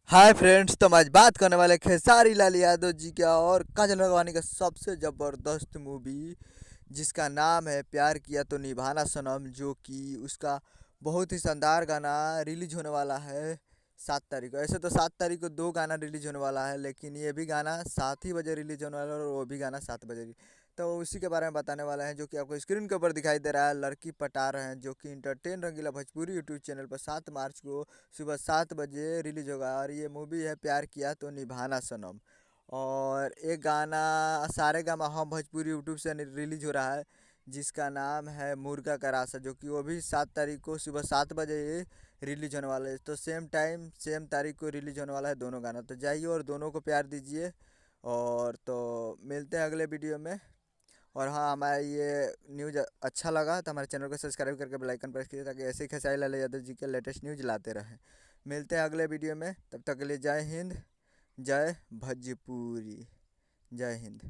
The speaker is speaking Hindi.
हाय फ्रेंड्स, तो हम आज बात करने वाले खेसारी लाल यादव जी का और काजल राघवानी का सबसे ज़बरदस्त मूवी जिसका नाम है प्यार किया तो निभाना सनम, जो कि उसका बहुत ही शानदार गाना रिलीज होने वाला है 7 तारीख को। ऐसे तो 7 तारीख को दो गाना रिलीज होने वाला है, लेकिन ये भी गाना 7 ही बजे रिलीज होने वाला है और वो भी गाना 7 बजे। तो उसी के बारे में बताने वाला है, जो कि आपको स्क्रीन के ऊपर दिखाई दे रहा है। लड़की पटा रहे हैं, जो कि इंटरटेन रंगीला भोजपुरी यूट्यूब चैनल पर 7 मार्च को सुबह 7 बजे रिलीज होगा। और ये मूवी है प्यार किया तो निभाना सनम। और एक गाना सारे गामा हम भोजपुरी यूट्यूब से रिलीज हो रहा है, जिसका नाम है मुर्गा का रासा, जो कि वो भी 7 तारीख को सुबह 7 बजे रिलीज होने वाला है। तो सेम टाइम सेम तारीख को रिलीज होने वाला है दोनों गाना। तो जाइए और दोनों को प्यार दीजिए। और तो मिलते हैं अगले वीडियो में। और हाँ, हमारा ये न्यूज़ अच्छा लगा तो हमारे चैनल को सब्सक्राइब करके बेल आइकन प्रेस कीजिए, ताकि ऐसे ही खेसारी लाल यादव जी के लेटेस्ट न्यूज़ लाते रहें। मिलते हैं अगले वीडियो में, तब तक के लिए जय हिंद, जय भोजपुरी, जय हिंद।